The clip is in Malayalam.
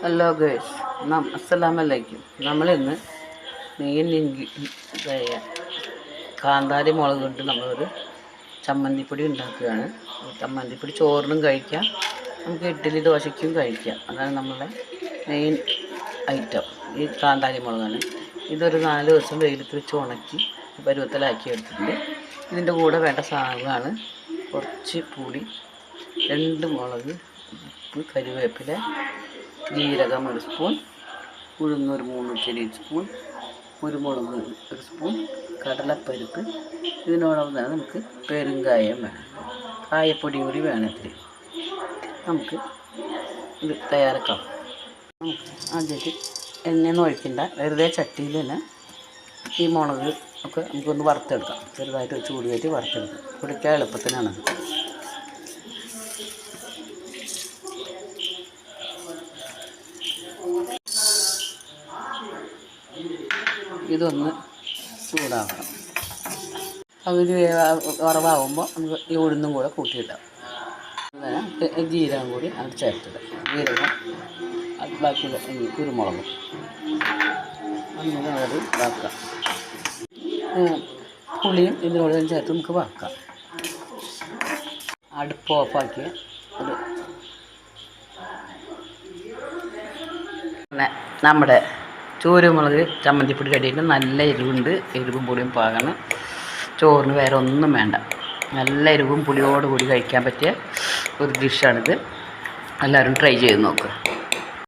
ഹലോ ഗേഴ്സ്, അസ്സലാമലൈക്കും. നമ്മളിന്ന് കാന്താരി മുളക് കൊണ്ട് നമ്മളൊരു ചമ്മന്തിപ്പൊടി ഉണ്ടാക്കുകയാണ്. ചമ്മന്തിപ്പൊടി ചോറിനും കഴിക്കാം, നമുക്ക് ഇഡ്ഡലി ദോശയ്ക്കും കഴിക്കാം. അതാണ് നമ്മളെ മെയിൻ ഐറ്റം. ഈ കാന്താരി മുളകാണ്. ഇതൊരു 4 ദിവസം വെയിലത്ത് വെച്ച് ഉണക്കി പരുവത്തിലാക്കി എടുത്തിട്ടുണ്ട്. ഇതിൻ്റെ കൂടെ വേണ്ട സാധനങ്ങളാണ്: കുറച്ച് പുളി, 2 മുളക്, ഉപ്പ്, കരിവേപ്പില, ജീരകം 1 സ്പൂൺ, ഉഴുന്ന് ഒരു 3 ചെറിയ സ്പൂൺ, കുരുമുളക് 1 സ്പൂൺ, കടലപ്പരിപ്പ്. ഇതിനോടൊപ്പം തന്നെ നമുക്ക് പെരുങ്കായം വേണം, കായപ്പൊടി കൂടി വേണത്തിൽ. നമുക്ക് ഇത് തയ്യാറാക്കാം. ആദ്യമായിട്ട് എണ്ണയൊന്നും ഒഴിക്കണ്ട, വെറുതെ ചട്ടിയിൽ തന്നെ ഈ മുളക് ഒക്കെ നമുക്കൊന്ന് വറുത്തെടുക്കാം. ചെറുതായിട്ട് ചൂട് കയറ്റി വറുത്തെടുക്കാം. പൊടിക്കാൻ എളുപ്പത്തിനാണത്. ഇതൊന്ന് ചൂടാക്കണം. പകുതി വറവാകുമ്പോൾ നമുക്ക് ഈ ഉഴുന്നും കൂടെ കൂട്ടിയിടാം. ജീരകം കൂടി അത് ചേർത്തിടാം. ജീരകം, ബാക്കി കുരുമുളകും അങ്ങനെ അത് വറക്കാം. പുളിയും ഇതിനോട് ചേർത്ത് നമുക്ക് വറക്കാം. അടുപ്പ് ഓഫാക്കിയ ഒരു നമ്മുടെ ചൂരമുളക് ചമ്മന്തിപ്പൊടി കടിയിട്ട് നല്ല എരിവുണ്ട്. എരിവും പുളിയും പാകണം. ചോറിന് വേറെ ഒന്നും വേണ്ട. നല്ല എരിവും പുളിയോടുകൂടി കഴിക്കാൻ പറ്റിയ ഒരു ഡിഷാണിത്. എല്ലാവരും ട്രൈ ചെയ്ത് നോക്കുക.